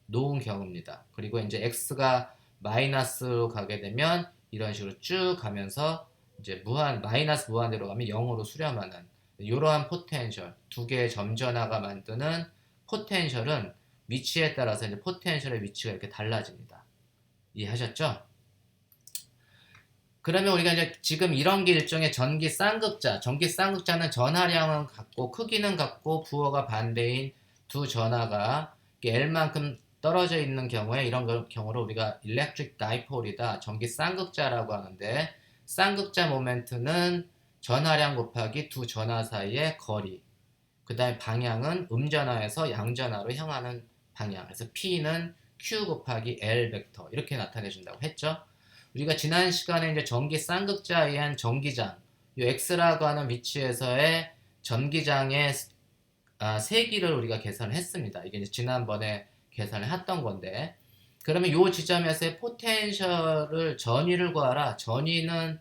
놓은 경우입니다. 그리고 이제 x가 마이너스로 가게 되면 이런 식으로 쭉 가면서 이제 마이너스 무한대로 가면 0으로 수렴하는 이러한 포텐셜, 두 개의 점전화가 만드는 포텐셜은 위치에 따라서 이제 포텐셜의 위치가 이렇게 달라집니다. 이해하셨죠? 그러면 우리가 이제 지금 이런 게 일종의 전기 쌍극자, 전기 쌍극자는 전하량은 같고 크기는 같고 부호가 반대인 두 전하가 L만큼 떨어져 있는 경우에 이런 경우를 우리가 electric dipole이다, 전기 쌍극자라고 하는데, 쌍극자 모멘트는 전하량 곱하기 두 전하 사이의 거리, 그 다음에 방향은 음전하에서 양전하로 향하는 방향, 그래서 P는 Q 곱하기 L 벡터 이렇게 나타내준다고 했죠. 우리가 지난 시간에 이제 전기 쌍극자에 의한 전기장, 이 X라고 하는 위치에서의 전기장의 세기를 우리가 계산을 했습니다. 이게 이제 지난번에 계산을 했던 건데, 그러면 이 지점에서의 포텐셜을 전위를 구하라. 전위는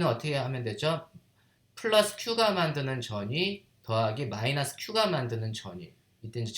어떻게 하면 되죠? 플러스 Q가 만드는 전위 더하기 마이너스 Q가 만드는 전위. 이때 이제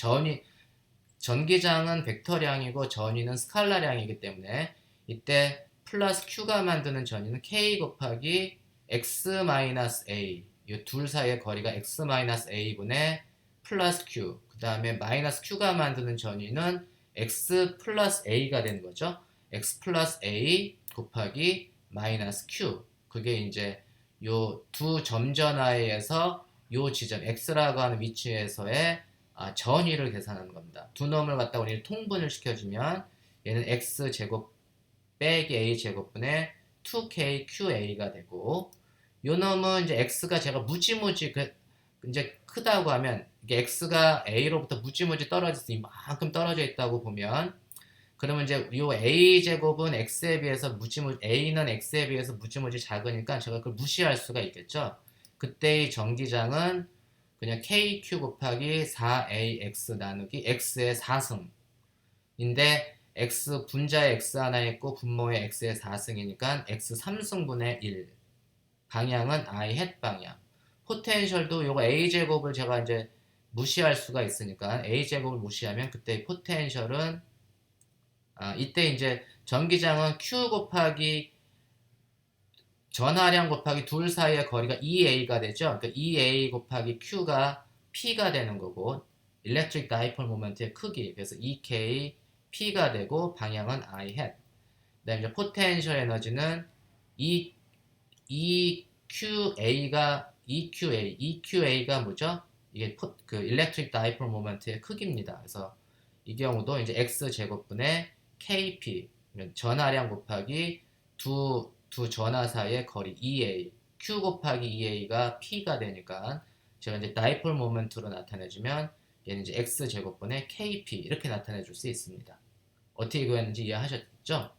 전기장은 벡터량이고 전위는 스칼라량이기 때문에 이때 플러스 Q가 만드는 전위는 K 곱하기 X 마이너스 A, 이 둘 사이의 거리가 X 마이너스 A분의 플러스 Q, 그 다음에 마이너스 Q가 만드는 전위는 X 플러스 A가 되는 거죠. X 플러스 A 곱하기 마이너스 Q, 그게 이제 요 두 점전하에서 요 지점 X라고 하는 위치에서의 전위를 계산하는 겁니다. 두 놈을 갖다 우리 통분을 시켜주면 얘는 X제곱 빼기 A제곱분의 2KQA가 되고, 요 놈은 이제 X가 제가 무지무지 이제 크다고 하면, 이게 X가 A로부터 무지무지 떨어져서 이만큼 떨어져 있다고 보면, 그러면 이제 요 A제곱은 X에 비해서 A는 X에 비해서 무지무지 작으니까 제가 그걸 무시할 수가 있겠죠. 그때의 전기장은 그냥 KQ 곱하기 4AX 나누기 X의 4승인데, X 분자에 X 하나 있고 분모에 X의 4승이니까 X 3승분의 1. 방향은 I 햇 방향. 포텐셜도 요거 A제곱을 제가 이제 무시할 수가 있으니까 A제곱을 무시하면 그때 포텐셜은 이때 이제 전기장은 Q 곱하기 전하량 곱하기 둘 사이의 거리가 EA가 되죠. 그러니까 EA 곱하기 Q가 P가 되는 거고, Electric Dipole Moment의 크기, 그래서 EK P가 되고 방향은 I hat. 그다음에 이제 Potential Energy는 EQA가 뭐죠? 이게 그 Electric Dipole Moment의 크기입니다. 그래서 이 경우도 이제 X 제곱분의 KP, 전하량 곱하기 두 전하 사이의 거리 EA, Q 곱하기 EA가 P가 되니까 제가 이제 다이폴 모멘트로 나타내주면 얘는 이제 X 제곱분의 KP 이렇게 나타내 줄 수 있습니다. 어떻게 구했는지 이해하셨죠?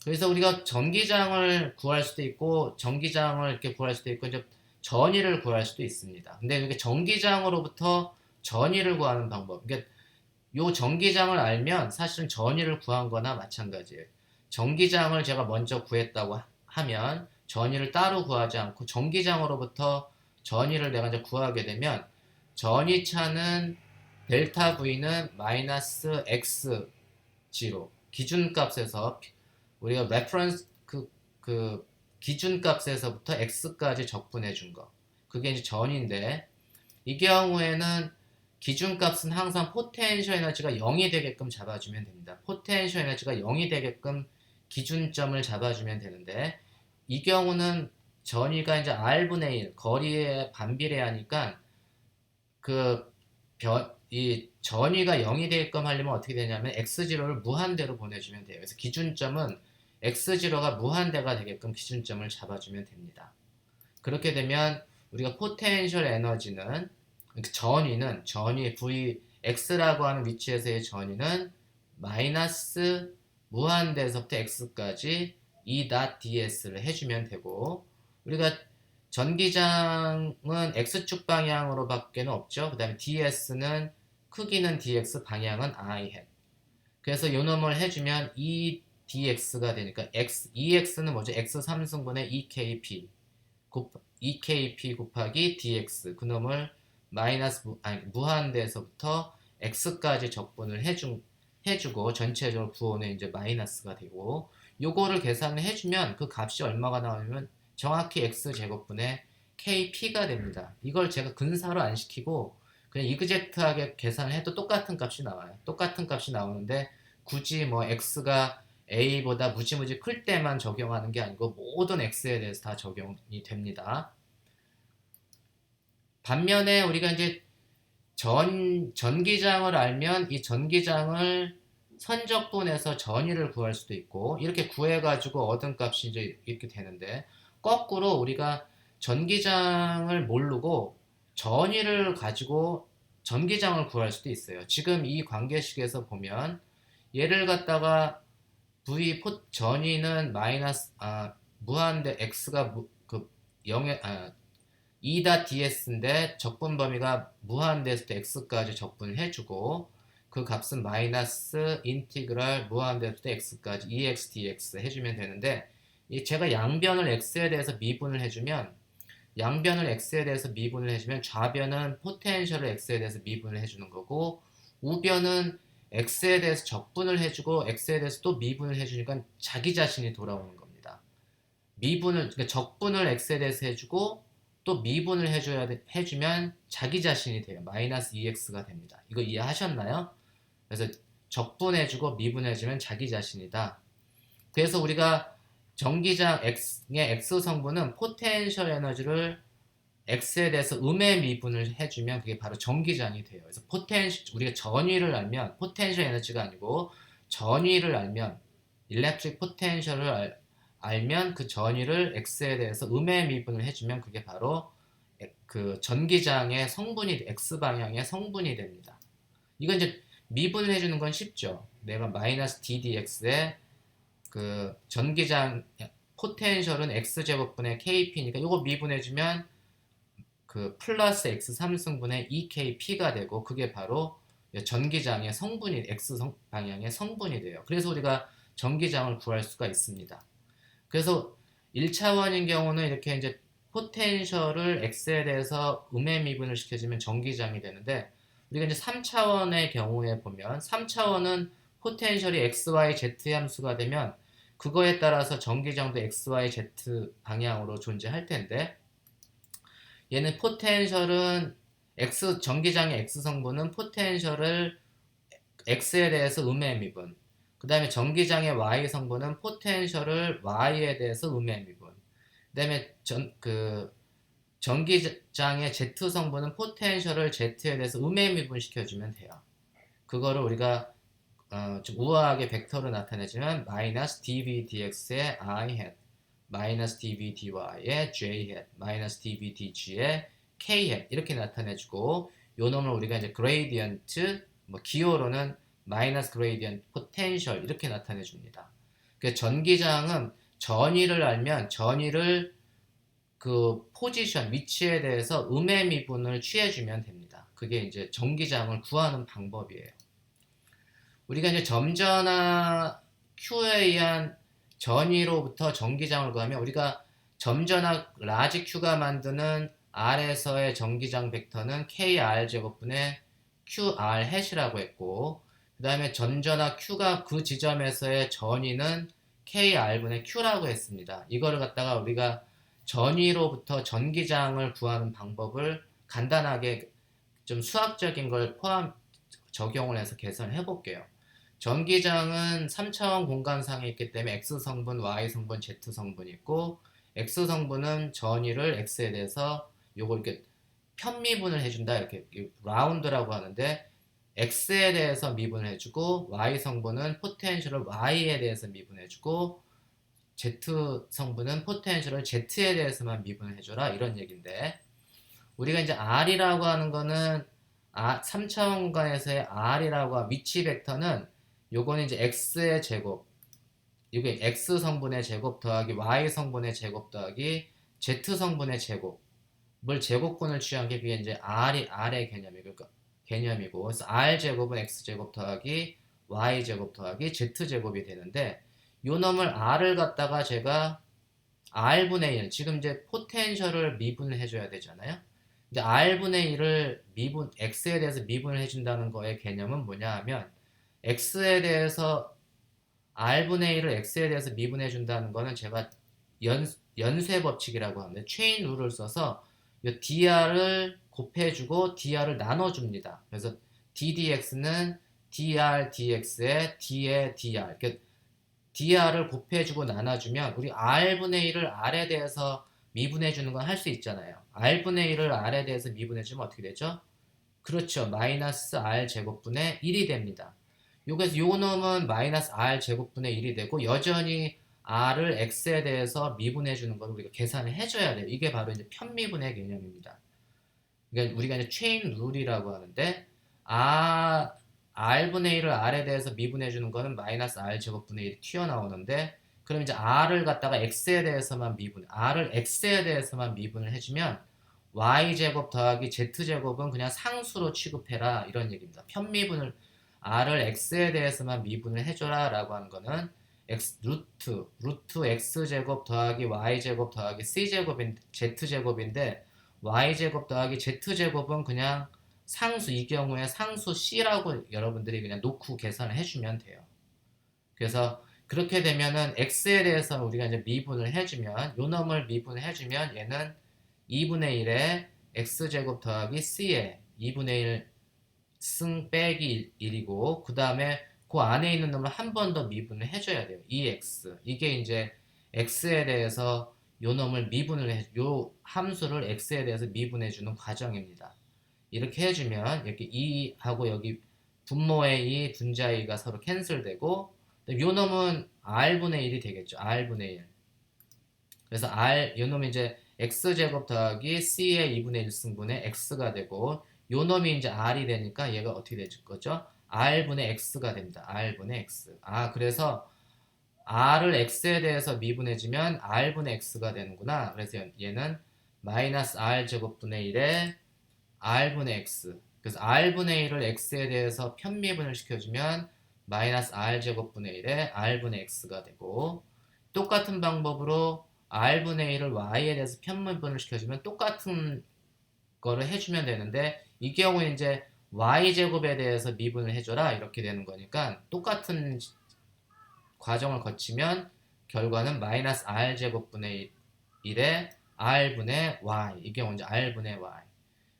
그래서 우리가 전기장을 구할 수도 있고 전기장을 이렇게 구할 수도 있고 이제 전위를 구할 수도 있습니다. 근데 이게 전기장으로부터 전위를 구하는 방법, 그러니까 요 전기장을 알면 사실은 전위를 구한 거나 마찬가지예요. 전기장을 제가 먼저 구했다고 하면 전위를 따로 구하지 않고 전기장으로부터 전위를 내가 이제 구하게 되면 전위차는 델타 V는 마이너스 X G로 기준값에서 우리가 레퍼런스 그 기준값에서부터 X까지 적분해 준 거, 그게 이제 전인데, 이 경우에는 기준값은 항상 포텐셜 에너지가 0이 되게끔 잡아주면 됩니다. 포텐셜 에너지가 0이 되게끔 기준점을 잡아주면 되는데, 이 경우는 전위가 이제 R분의 1 거리에 반비례하니까 이 전위가 0이 되게끔 하려면 어떻게 되냐면 X0를 무한대로 보내주면 돼요. 그래서 기준점은 X0가 무한대가 되게끔 기준점을 잡아주면 됩니다. 그렇게 되면 우리가 포텐셜 에너지는, 전위 V X라고 하는 위치에서의 전위는 마이너스 무한대에서부터 X까지 E.ds를 해주면 되고, 우리가 전기장은 X축 방향으로 밖에는 없죠. 그 다음에 ds는 크기는 dx, 방향은 I hat. 그래서 요 놈을 해주면 E dx가 되니까 EX는 뭐죠? X 3승분의 EKP 곱하기 dx, 그 놈을 무한대에서부터 x까지 적분을 해주고 전체적으로 부호는 이제 마이너스가 되고, 요거를 계산을 해주면 그 값이 얼마가 나오냐면 정확히 x 제곱분의 KP가 됩니다. 이걸 제가 근사로 안 시키고 그냥 이그젝트하게 계산해도 똑같은 값이 나와요. 똑같은 값이 나오는데 굳이 뭐 x가 a보다 무지무지 클 때만 적용하는 게 아니고 모든 x에 대해서 다 적용이 됩니다. 반면에 우리가 이제 전기장을 알면 이 전기장을 선적분해서 전위를 구할 수도 있고 이렇게 구해가지고 얻은 값이 이제 이렇게 되는데 거꾸로 우리가 전기장을 모르고 전위를 가지고 전기장을 구할 수도 있어요. 지금 이 관계식에서 보면 얘를 갖다가 전위는 무한대 x가 그 0에 2.ds인데 적분 범위가 무한대에서 x까지 적분을 해주고 그 값은 마이너스 인티그랄 무한대에서 x까지 2x dx 해주면 되는데 제가 양변을 x에 대해서 미분을 해주면 좌변은 포텐셜을 x에 대해서 미분을 해주는 거고 우변은 x에 대해서 적분을 해주고 x에 대해서 또 미분을 해주니까 자기 자신이 돌아오는 겁니다. 그러니까 적분을 x에 대해서 해주고 또 미분을 해주면 자기 자신이 돼요. 마이너스 2x가 됩니다. 이거 이해하셨나요? 그래서 적분해주고 미분해주면 자기 자신이다. 그래서 우리가 전기장 X의 X 성분은 포텐셜 에너지를 X에 대해서 음의 미분을 해주면 그게 바로 전기장이 돼요. 그래서 우리가 전위를 알면 포텐셜 에너지가 아니고 전위를 알면 일렉트릭 포텐셜을 알면 그 전위를 X에 대해서 음의 미분을 해주면 그게 바로 그 전기장의 성분이 X 방향의 성분이 됩니다. 이건 이제 미분을 해주는 건 쉽죠. 내가 마이너스 ddx에 그 전기장 포텐셜은 x제곱분의 kp니까 이거 미분해주면 그 플러스 x 3승분의 2kp가 되고 그게 바로 전기장의 성분이 x 방향의 성분이 돼요. 그래서 우리가 전기장을 구할 수가 있습니다. 그래서 1차원인 경우는 이렇게 이제 포텐셜을 x에 대해서 음의 미분을 시켜주면 전기장이 되는데 우리가 이제 3차원의 경우에 보면 3차원은 포텐셜이 x, y, z 함수가 되면 그거에 따라서 전기장도 x, y, z 방향으로 존재할 텐데 얘는 포텐셜은 전기장의 x 성분은 포텐셜을 x에 대해서 음의 미분 그 다음에 전기장의 y 성분은 포텐셜을 y에 대해서 음의 미분 그 다음에 전기장의 z 성분은 포텐셜을 z에 대해서 음의 미분 시켜주면 돼요. 그거를 우리가 좀 우아하게 벡터로 나타내지만 마이너스 dv dx의 i hat 마이너스 dv dy의 j hat 마이너스 dv dg의 k hat 이렇게 나타내주고 요 놈을 우리가 이제 그레이디언트 기호로는 마이너스 그레이디언트 포텐셜 이렇게 나타내줍니다. 그 전기장은 전위를 알면 전위를 그 포지션 위치에 대해서 음의 미분을 취해주면 됩니다. 그게 이제 전기장을 구하는 방법이에요. 우리가 이제 점전화 Q에 의한 전위로부터 전기장을 구하면 우리가 점전화 라지 Q가 만드는 R에서의 전기장 벡터는 KR 제곱분의 QR 해시라고 했고 그 다음에 점전화 Q가 그 지점에서의 전위는 KR분의 Q라고 했습니다. 이거를 갖다가 우리가 전위로부터 전기장을 구하는 방법을 간단하게 좀 수학적인 걸 적용을 해서 계산해 볼게요. 전기장은 3차원 공간상에 있기 때문에 X성분, Y성분, Z성분이 있고 X성분은 전위를 X에 대해서 요걸 이렇게 편미분을 해준다 이렇게 라운드라고 하는데 X에 대해서 미분을 해주고 Y성분은 포텐셜을 Y에 대해서 미분해주고 Z성분은 포텐셜을 Z에 대해서만 미분을 해줘라 이런 얘기인데 우리가 이제 R이라고 하는 거는 3차원 공간에서의 R이라고 하는 위치 벡터는 요거는 이제 X의 제곱 이게 X 성분의 제곱 더하기 Y 성분의 제곱 더하기 Z 성분의 제곱을 제곱근을 취한 게 그게 이제 R의 개념이고 그래서 R 제곱은 X 제곱 더하기 Y 제곱 더하기 Z 제곱이 되는데 요 놈을 R을 갖다가 제가 R분의 1 지금 이제 포텐셜을 미분을 해줘야 되잖아요. 이제 R분의 1을 X에 대해서 미분을 해준다는 거의 개념은 뭐냐 하면 X에 대해서 R분의 1을 X에 대해서 미분해 준다는 거는 제가 연쇄 법칙이라고 하는데 체인 룰을 써서 이 dr을 곱해주고 dr을 나눠줍니다. 그래서 ddx는 dr dx에 d에 dr. 그러니까 dr을 곱해주고 나눠주면 우리 r분의 1을 r에 대해서 미분해주는 건 할 수 있잖아요. r분의 1을 r에 대해서 미분해주면 어떻게 되죠? 그렇죠. 마이너스 r 제곱분의 1이 됩니다. 여기서 요 놈은 마이너스 r 제곱분의 1이 되고 여전히 r을 x에 대해서 미분해 주는 걸 우리가 계산을 해줘야 돼요. 이게 바로 이제 편미분의 개념입니다. 그러니까 우리가 이제 체인 룰이라고 하는데 r분의 1을 r에 대해서 미분해 주는 거는 마이너스 r 제곱분의 1이 튀어나오는데 그럼 이제 r을 갖다가 x에 대해서만 r을 x에 대해서만 미분을 해주면 y제곱 더하기 z제곱은 그냥 상수로 취급해라 이런 얘기입니다. 편미분을 r을 x에 대해서만 미분을 해줘라 라고 하는 거는 루트 x제곱 더하기 y제곱 더하기 z제곱인데 y제곱 더하기 z제곱은 그냥 상수, 이 경우에 상수 c라고 여러분들이 그냥 놓고 계산을 해주면 돼요. 그래서 그렇게 되면은 x에 대해서는 우리가 이제 미분을 해주면 요 놈을 미분을 해주면 얘는 2분의 1에 x제곱 더하기 c에 2분의 1 승 빼기 1이고 그 다음에 그 안에 있는 놈을 한 번 더 미분을 해줘야 돼요. 2x. 이게 이제 x에 대해서 요 놈을 요 함수를 x에 대해서 미분해주는 과정입니다. 이렇게 해주면 이렇게 2하고 여기 분모의 2, 분자의 2가 서로 캔슬되고 요 놈은 r분의 1이 되겠죠. r분의 1. 그래서 요 놈이 이제 x제곱 더하기 c의 2분의 1승분의 x가 되고 요 놈이 이제 r이 되니까 얘가 어떻게 될 거죠? r분의 x가 됩니다. r분의 x. 그래서 r을 x에 대해서 미분해주면 r분의 x가 되는구나. 그래서 얘는 마이너스 r 제곱분의 1에 r분의 x. 그래서 r분의 1을 x에 대해서 편미분을 시켜주면 마이너스 r 제곱분의 1에 r분의 x가 되고 똑같은 방법으로 r분의 1을 y에 대해서 편미분을 시켜주면 똑같은 거를 해주면 되는데 이 경우에 이제 y제곱에 대해서 미분을 해줘라 이렇게 되는 거니까 똑같은 과정을 거치면 결과는 마이너스 r제곱분의 1에 r분의 y. 이 경우 이제 r분의 y.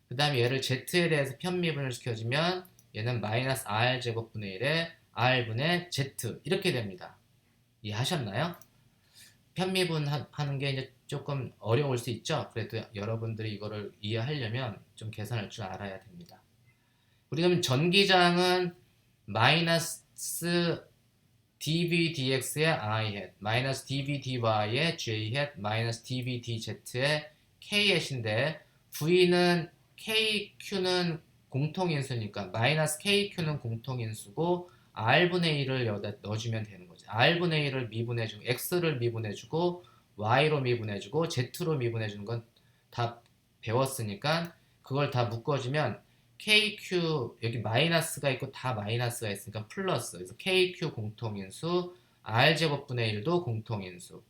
그 다음에 얘를 z에 대해서 편미분을 시켜주면 얘는 마이너스 r제곱분의 1에 r분의 z. 이렇게 됩니다. 이해하셨나요? 편미분 하는 게 이제 조금 어려울 수 있죠. 그래도 여러분들이 이거를 이해하려면 좀 계산할 줄 알아야 됩니다. 우리 그럼 전기장은 마이너스 dv dx의 i hat, 마이너스 dv dy의 j hat, 마이너스 dv dz의 k hat인데 v는 kq는 공통인수니까 마이너스 kq는 공통인수고 r분의 1을 여기다 넣어주면 되는 거죠. r분의 1을 미분해주고 x를 미분해주고 y로 미분해주고 z로 미분해주는 건 다 배웠으니까 그걸 다 묶어주면 KQ 여기 마이너스가 있고 다 마이너스가 있으니까 플러스. 그래서 KQ 공통인수, R제곱분의 1도 공통인수.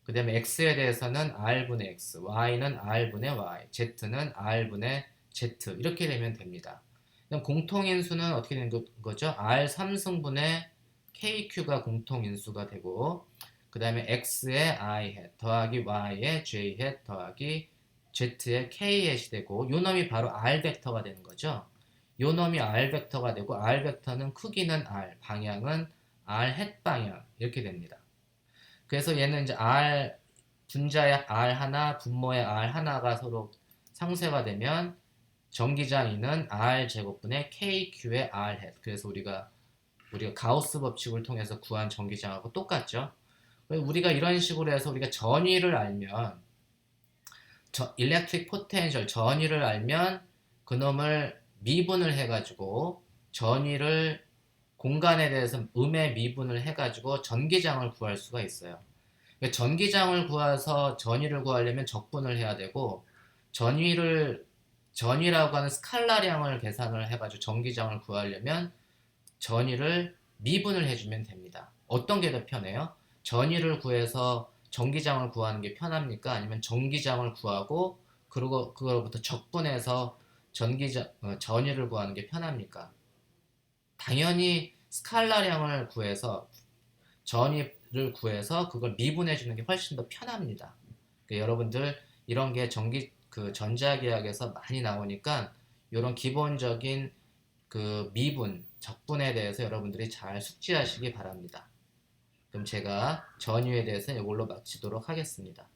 그 다음에 X에 대해서는 R분의 X, Y는 R분의 Y, Z는 R분의 Z 이렇게 되면 됩니다. 그럼 공통인수는 어떻게 되는 거죠? R 3승분의 KQ가 공통인수가 되고 그 다음에 X의 I hat 더하기 Y의 J hat 더하기 Z의 K hat이 되고 요 놈이 바로 R 벡터가 되는 거죠. 요 놈이 R 벡터가 되고 R 벡터는 크기는 R, 방향은 R hat 방향 이렇게 됩니다. 그래서 얘는 이제 R 분자의 R 하나, 분모의 R 하나가 서로 상쇄가 되면 전기장이는 R 제곱분의 KQ의 R hat. 그래서 우리가 가우스 법칙을 통해서 구한 전기장하고 똑같죠. 우리가 이런 식으로 해서 우리가 전위를 알면 일렉트릭 포텐셜 전위를 알면 그놈을 미분을 해가지고 전위를 공간에 대해서 음의 미분을 해가지고 전기장을 구할 수가 있어요. 전기장을 구해서 전위를 구하려면 적분을 해야 되고 전위라고 하는 스칼라량을 계산을 해가지고 전기장을 구하려면 전위를 미분을 해주면 됩니다. 어떤 게 더 편해요? 전위를 구해서 전기장을 구하는 게 편합니까? 아니면 전기장을 구하고 그거로부터 적분해서 전위를 구하는 게 편합니까? 당연히 스칼라량을 구해서 전위를 구해서 그걸 미분해 주는 게 훨씬 더 편합니다. 그러니까 여러분들 이런 게 그 전자계약에서 많이 나오니까 이런 기본적인 그 미분, 적분에 대해서 여러분들이 잘 숙지하시기 바랍니다. 그럼 제가 전위에 대해서 이걸로 마치도록 하겠습니다.